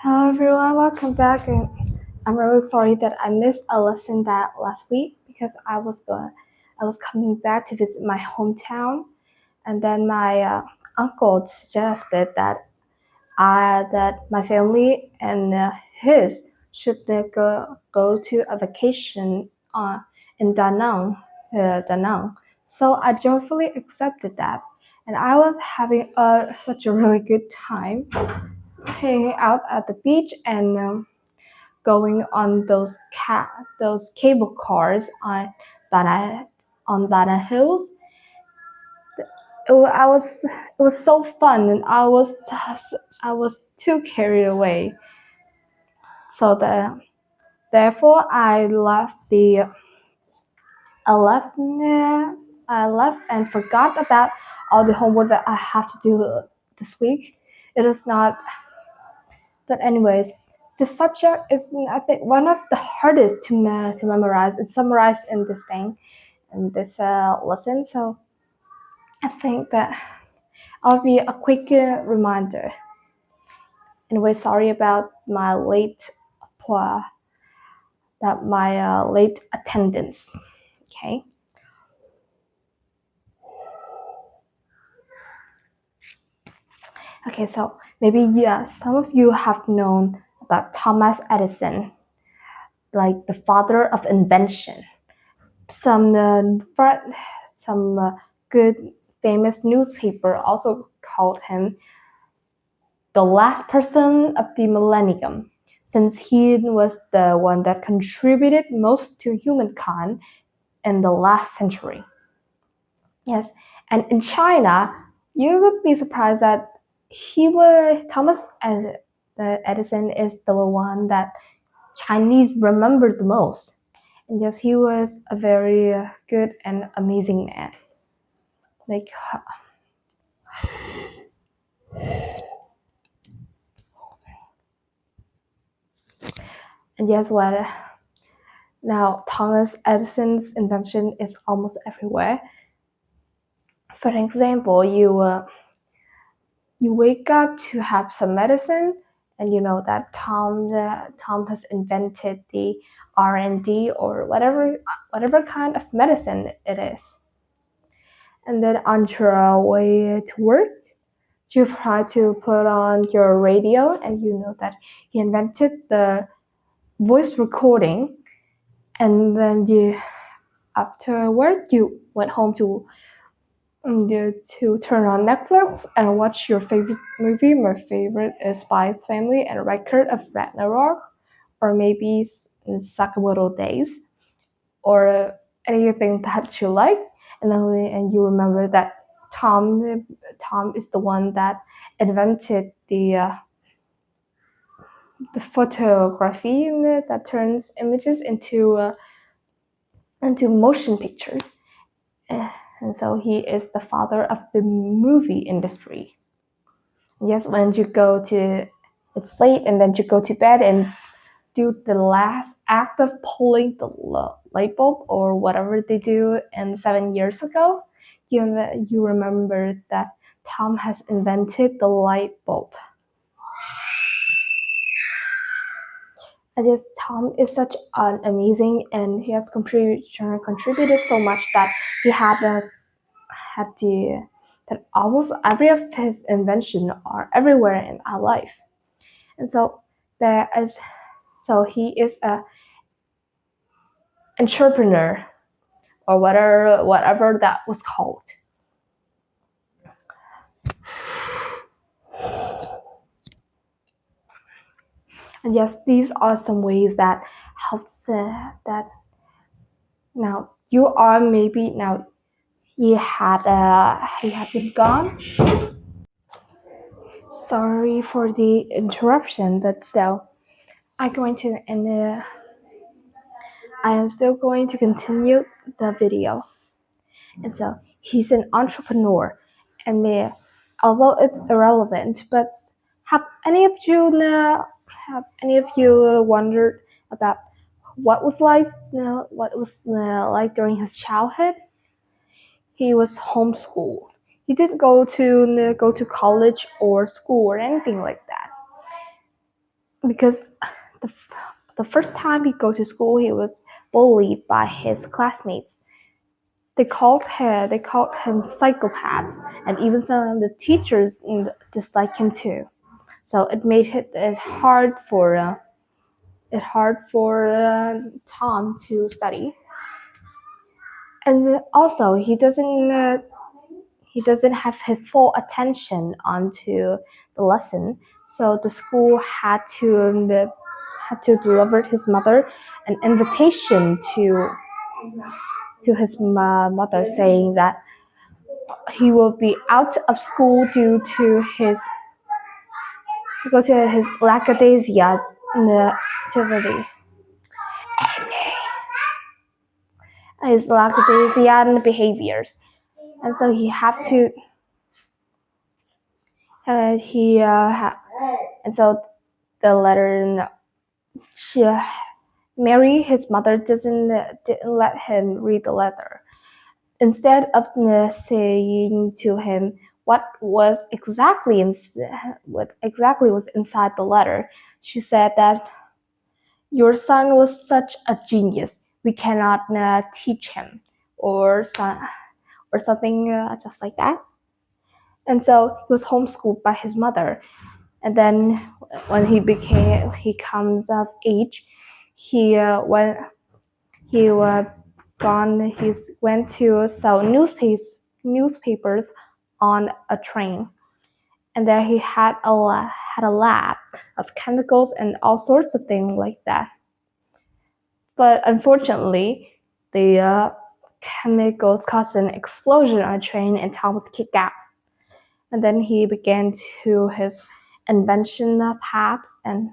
Hello everyone, welcome back. And I'm really sorry that I missed a lesson that last week because I was coming back to visit my hometown, and then my uncle suggested that my family and his should go to a vacation in Da Nang. So I joyfully accepted that, and I was having such a really good time hanging out at the beach and going on those cable cars Bana on Bana Hills. It was so fun, and I was too carried away. So therefore I left and forgot about all the homework that I have to do this week. It is not. But anyways, this subject is, I think, one of the hardest to memorize and summarize in this lesson. So I think that I'll be a quick reminder. Anyway, sorry about my late attendance. Okay. Okay, so maybe some of you have known about Thomas Edison, like the father of invention. Some good famous newspaper also called him the last person of the millennium, since he was the one that contributed most to humankind in the last century. Yes, and in China, you would be surprised that Thomas Edison is the one that Chinese remember the most. And yes, he was a very good and amazing man. Like, and guess what? Now, Thomas Edison's invention is almost everywhere. For example, you wake up to have some medicine, and you know that Tom has invented the R&D or whatever kind of medicine it is. And then on your way to work, you try to put on your radio, and you know that he invented the voice recording. And then after work, you went home to turn on Netflix and watch your favorite movie. My favorite is Spy's Family and Record of Ragnarok, or maybe Sakamoto Days, or anything that you like. And you remember that Tom is the one that invented the photography that turns images into motion pictures. And so he is the father of the movie industry. Yes, it's late, and then you go to bed and do the last act of pulling the light bulb or whatever they do. And 7 years ago, you remember that Tom has invented the light bulb. And yes, Tom is such an amazing, and he has contributed so much that he that almost every of his invention are everywhere in our life. And so he is a entrepreneur, or whatever that was called. And yes, these are some ways that helps that now you are maybe now he had been gone. Sorry for the interruption, but still, I am still going to continue the video. And so he's an entrepreneur, and although it's irrelevant, but have any of you wondered about what was like during his childhood? He was homeschooled. He didn't go to college or school or anything like that. because the first time he go to school, he was bullied by his classmates. They called him psychopaths, and even some of the teachers disliked him too. So it made it hard for Tom to study. And also he doesn't have his full attention onto the lesson. So the school had to deliver his mother an invitation to his mother, saying that he will be out of school due to his lackadaisicality. His lackadaisical behaviors, and so he have to and so the letter Mary, his mother, didn't let him read the letter. Instead of saying to him what exactly was inside the letter, she said that your son was such a genius. We cannot teach him, or something just like that. And so he was homeschooled by his mother. And then when he comes of age, he went to sell newspapers on a train. And there he had a lab of chemicals and all sorts of things like that. But unfortunately, the chemicals caused an explosion on a train, and Tom was kicked out. And then he began to his invention paths, and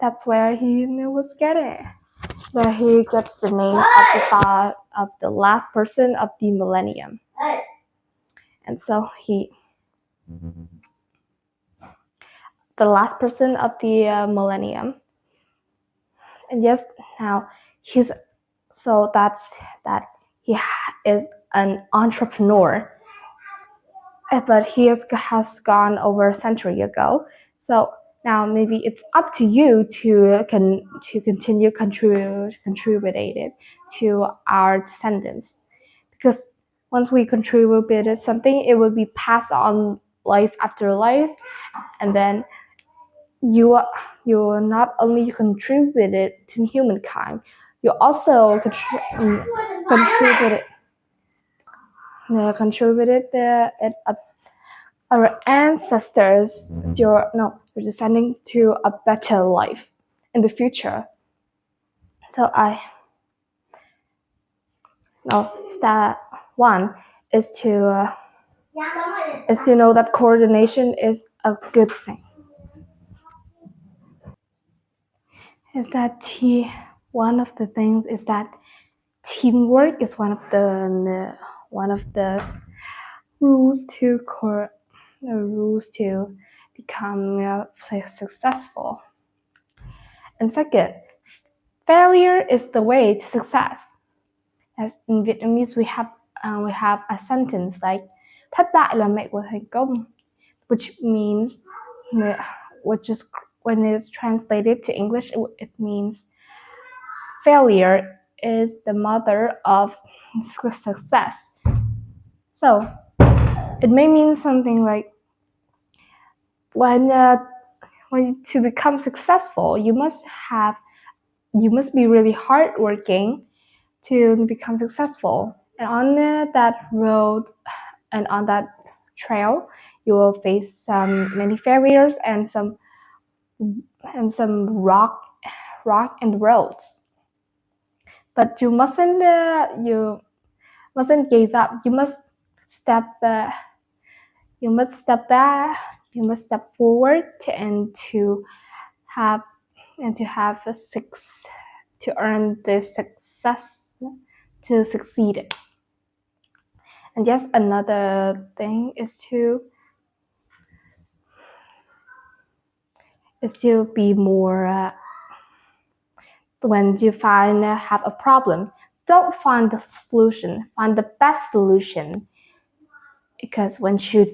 that's where he was getting. There he gets the name of the last person of the millennium. And so the last person of the millennium. And yes, now he is an entrepreneur, but he has gone over a century ago. So now maybe it's up to you to continue contributing to our descendants, because once we contributed something, it will be passed on life after life, and then you not only contributed to humankind, you also contributed our ancestors, your descendants, to a better life in the future. So step one is to know that coordination is a good thing. One of the things is that teamwork is one of the rules to become successful. And second, failure is the way to success. As in Vietnamese, we have a sentence like thất bại là mẹ của thành công, which means when it's translated to English, it means failure is the mother of success. So it may mean something like when to become successful, you must be really hardworking to become successful. And on that road and on that trail, you will face many failures and some rock in the roads. But you mustn't give up. You must step back. You must step forward to earn the success, to succeed. And yes, another thing is to be more. When you have a problem, don't find the solution. Find the best solution. Because when you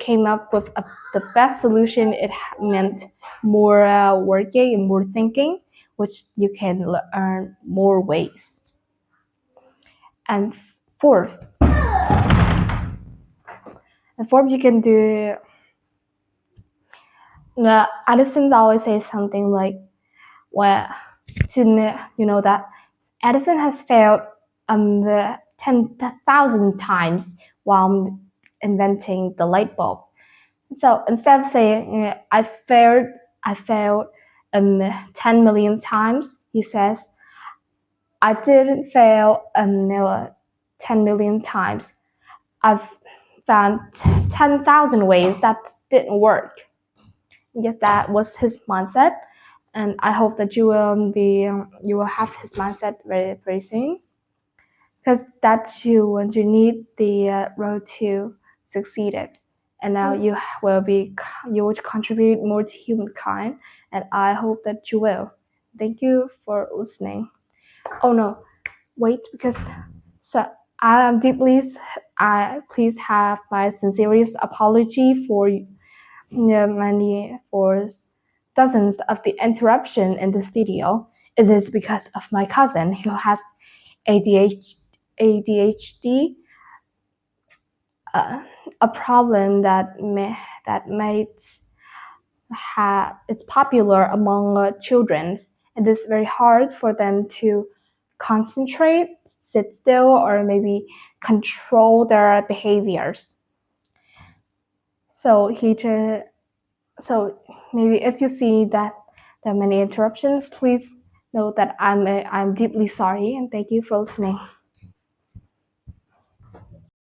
came up with the best solution, it meant more working and more thinking, which you can earn more ways. And fourth, you can do. Edison always says something like, "Well, you know that Edison has failed 10,000 times while inventing the light bulb." So instead of saying I failed 10 million times, he says, I didn't fail 10 million times. I've found 10,000 ways that didn't work. Yes, that was his mindset, and I hope that you will have his mindset very very soon, because that's you need the road to succeed it. And now you will contribute more to humankind, and I hope that you will. Thank you for listening. Oh no, wait, because so I am deeply I please have my sincerest apology for many for dozens of the interruption in this video. It is because of my cousin who has ADHD, a problem that it's popular among children. It is very hard for them to concentrate, sit still, or maybe control their behaviors. So so maybe if you see that there are many interruptions, please know that I'm deeply sorry, and thank you for listening.